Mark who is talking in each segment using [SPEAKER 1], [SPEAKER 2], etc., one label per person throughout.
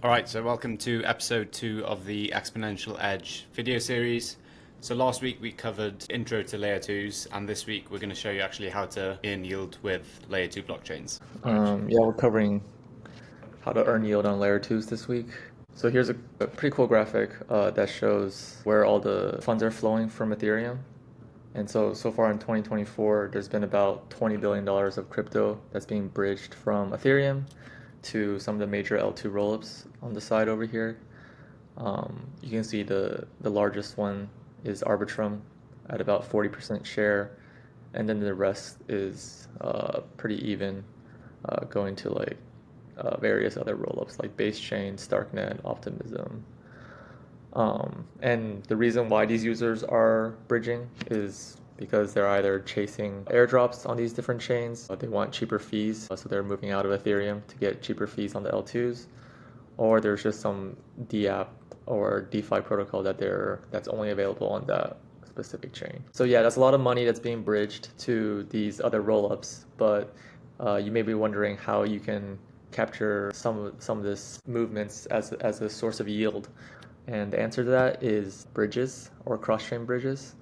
[SPEAKER 1] All right, so welcome to episode 2 of the Exponential Edge video series. So last week we covered intro to layer 2s, and this week we're going to show you actually how to earn yield with layer 2 blockchains.
[SPEAKER 2] We're covering how to earn yield on layer 2s this week. So here's a pretty cool graphic that shows where all the funds are flowing from Ethereum. And so far in 2024, there's been about $20 billion of crypto that's being bridged from Ethereum to some of the major L2 rollups on the side over here. You can see the largest one is Arbitrum at about 40% share, and then the rest is pretty even, going to like various other rollups like BaseChain, Starknet, Optimism. And the reason why these users are bridging is because they're either chasing airdrops on these different chains, they want cheaper fees, so they're moving out of Ethereum to get cheaper fees on the L2s, or there's just some DApp or DeFi protocol that's only available on that specific chain. So yeah, that's a lot of money that's being bridged to these other rollups, but you may be wondering how you can capture some of this movements as a source of yield. And the answer to that is bridges or cross-chain bridges.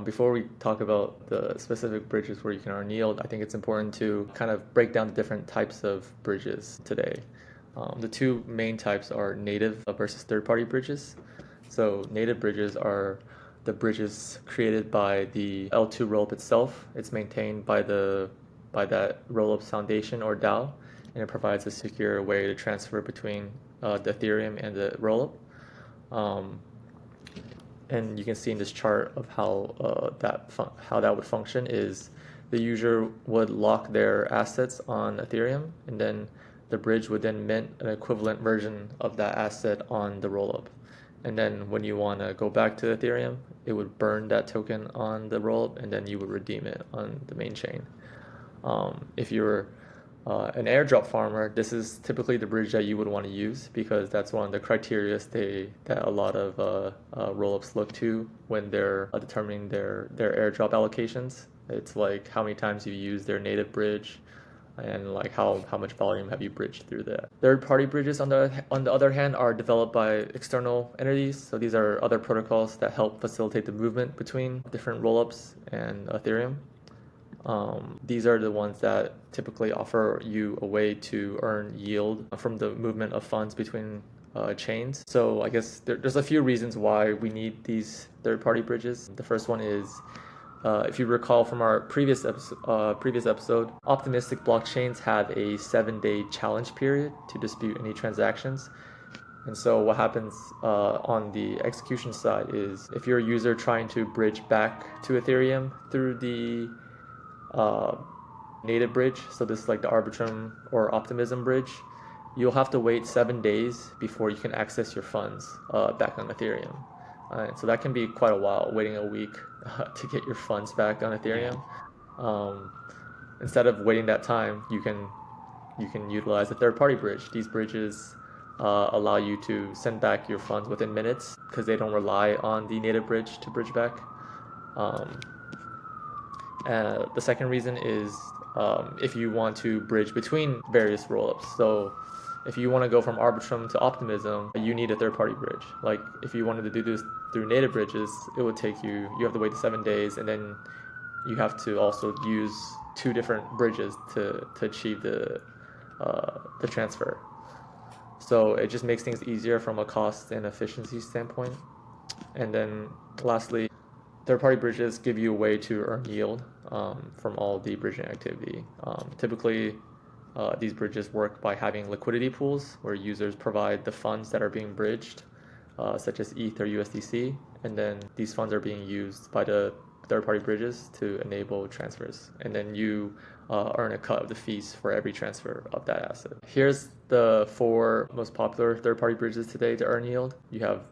[SPEAKER 2] Before we talk about the specific bridges where you can earn yield, I think it's important to kind of break down the different types of bridges today. The two main types are native versus third-party bridges. So native bridges are the bridges created by the L2 rollup itself. It's maintained by that rollups foundation or DAO, and it provides a secure way to transfer between the Ethereum and the rollup. And you can see in this chart of how that would function is the user would lock their assets on Ethereum, and then the bridge would then mint an equivalent version of that asset on the rollup. And then when you want to go back to Ethereum, it would burn that token on the rollup, and then you would redeem it on the main chain. If you're an airdrop farmer, this is typically the bridge that you would want to use, because that's one of the criteria that a lot of rollups look to when they're determining their airdrop allocations. It's like how many times you use their native bridge, and like how much volume have you bridged through that. Third-party bridges, on the other hand, are developed by external entities. So these are other protocols that help facilitate the movement between different rollups and Ethereum. These are the ones that typically offer you a way to earn yield from the movement of funds between chains. So I guess there's a few reasons why we need these third-party bridges. The first one is, if you recall from our previous episode, optimistic blockchains have a 7-day challenge period to dispute any transactions. And so what happens on the execution side is, if you're a user trying to bridge back to Ethereum through the native bridge, so this is like the Arbitrum or Optimism bridge, you'll have to wait 7 days before you can access your funds back on Ethereum. So that can be quite a while, waiting a week to get your funds back on Ethereum. Instead of waiting that time, you can utilize a third-party bridge. These bridges allow you to send back your funds within minutes, because they don't rely on the native bridge to bridge back. The second reason is if you want to bridge between various rollups. So if you want to go from Arbitrum to Optimism, you need a third-party bridge. Like if you wanted to do this through native bridges, it would take you have to wait 7 days, and then you have to also use 2 different bridges to achieve the transfer. So it just makes things easier from a cost and efficiency standpoint. And then lastly, third-party bridges give you a way to earn yield from all the bridging activity. Typically, these bridges work by having liquidity pools where users provide the funds that are being bridged, such as ETH or USDC, and then these funds are being used by the third-party bridges to enable transfers, and then you earn a cut of the fees for every transfer of that asset. Here's the 4 most popular third-party bridges today to earn yield. You have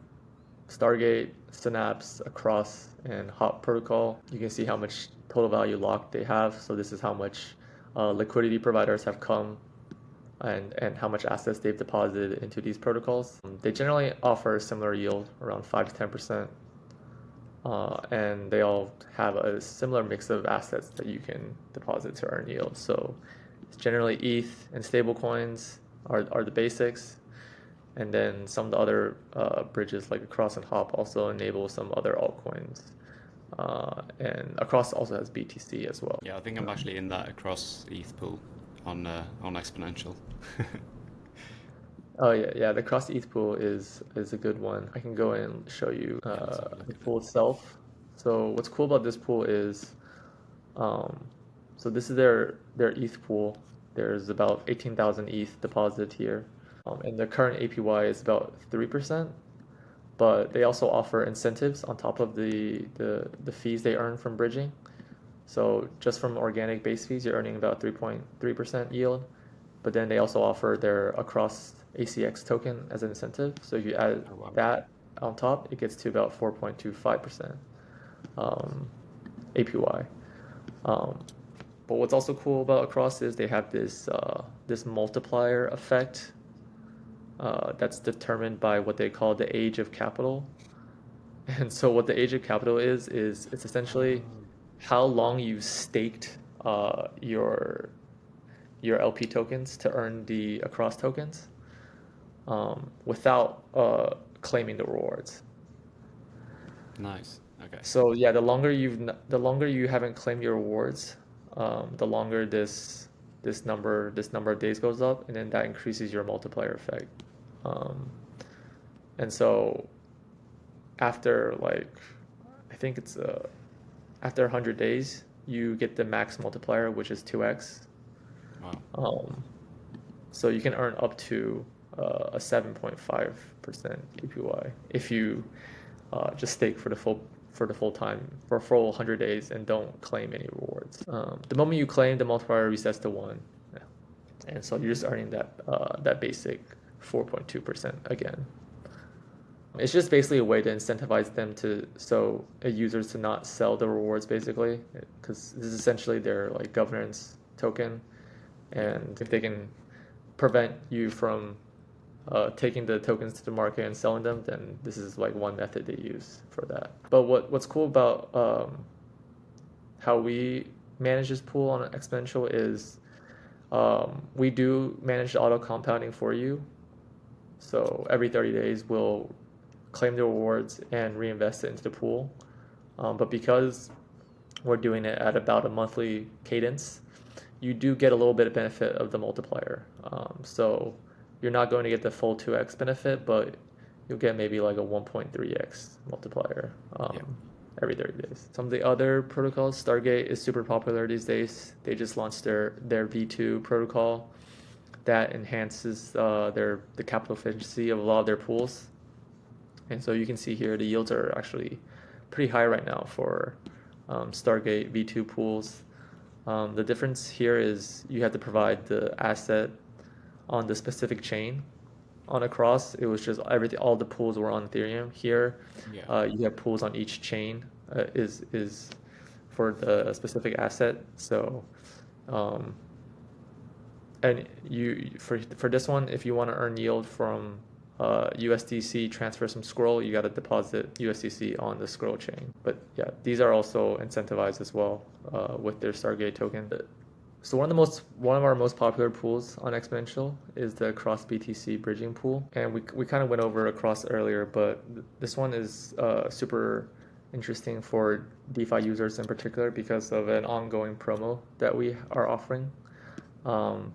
[SPEAKER 2] Stargate, Synapse, Across, and Hop Protocol. You can see how much total value locked they have. So this is how much liquidity providers have come and how much assets they've deposited into these protocols. They generally offer a similar yield, around 5 to 10%. And they all have a similar mix of assets that you can deposit to earn yield. So it's generally ETH and stablecoins are the basics. And then some of the other bridges like Across and Hop also enable some other altcoins. And Across also has BTC as well.
[SPEAKER 1] Yeah, I think I'm actually in that across ETH pool on Exponential.
[SPEAKER 2] Oh yeah, yeah. The Cross ETH pool is a good one. I can go and show you
[SPEAKER 1] Yeah, let's have a look
[SPEAKER 2] the
[SPEAKER 1] at it.
[SPEAKER 2] pool itself. So what's cool about this pool is, um, so this is their ETH pool. There's about 18,000 ETH deposited here, and the current APY is about 3%. But they also offer incentives on top of the fees they earn from bridging. So just from organic base fees, you're earning about 3.3% yield. But then they also offer their Across ACX token as an incentive. So if you add
[SPEAKER 1] Oh wow.
[SPEAKER 2] that on top, it gets to about 4.25% APY. Um, but what's also cool about Across is they have this multiplier effect that's determined by what they call the age of capital. And so what the age of capital is it's essentially
[SPEAKER 1] Oh,
[SPEAKER 2] how long you've staked your LP tokens to earn the Across tokens without claiming the rewards.
[SPEAKER 1] nice. Okay.
[SPEAKER 2] So yeah, the longer you haven't claimed your rewards, the longer this number of days goes up, and then that increases your multiplier effect. Um, and so after like I think it's after 100 days, you get the max multiplier, which is 2x.
[SPEAKER 1] Wow.
[SPEAKER 2] Um, so you can earn up to a 7.5% APY if you just stake for the full time for a full 100 days and don't claim any rewards. The moment you claim, the multiplier resets to 1. Yeah. And so you're just earning that basic 4.2% again. It's just basically a way to incentivize them users to not sell the rewards basically, because this is essentially their like governance token,
[SPEAKER 1] Yeah.
[SPEAKER 2] and if they can prevent you from taking the tokens to the market and selling them, then this is like one method they use for that. But what's cool about how we manage this pool on Exponential is we do manage the auto compounding for you. So every 30 days we'll claim the rewards and reinvest it into the pool. But because we're doing it at about a monthly cadence, you do get a little bit of benefit of the multiplier. So you're not going to get the full 2x benefit, but you'll get maybe like a 1.3x multiplier
[SPEAKER 1] Yeah.
[SPEAKER 2] every 30 days. Some of the other protocols, Stargate is super popular these days. They just launched their V2 protocol that enhances the capital efficiency of a lot of their pools. And so you can see here the yields are actually pretty high right now for Stargate V2 pools. The difference here is you have to provide the asset on the specific chain. On Across, it was just everything. All the pools were on Ethereum. Here,
[SPEAKER 1] Yeah.
[SPEAKER 2] you have pools on each chain. Is for the specific asset. So, um, and you for this one, if you want to earn yield from USDC transfer some Scroll, you got to deposit USDC on the Scroll chain. But yeah, these are also incentivized as well with their Stargate token. So one of our most popular pools on Exponential is the Cross BTC bridging pool, and we kind of went over Across earlier, but this one is super interesting for DeFi users in particular because of an ongoing promo that we are offering. Um,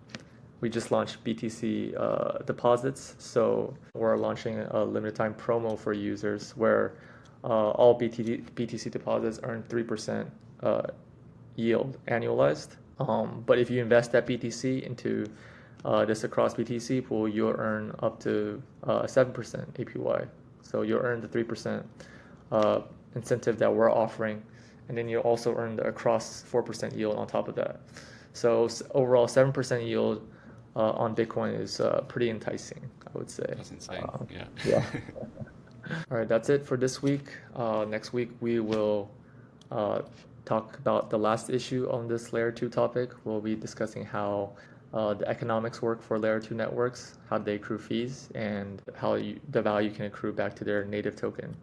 [SPEAKER 2] we just launched BTC deposits, so we're launching a limited time promo for users where all BTC deposits earn 3% yield annualized. But if you invest that BTC into this Across BTC pool, you'll earn up to 7% APY. So you'll earn the 3% incentive that we're offering, and then you'll also earn the Across 4% yield on top of that. So overall, 7% yield on Bitcoin is pretty enticing, I would say.
[SPEAKER 1] That's insane. Yeah.
[SPEAKER 2] Yeah. All right, that's it for this week. Next week, we will talk about the last issue on this Layer 2 topic. We'll be discussing how the economics work for Layer 2 networks, how they accrue fees, and how the value can accrue back to their native token.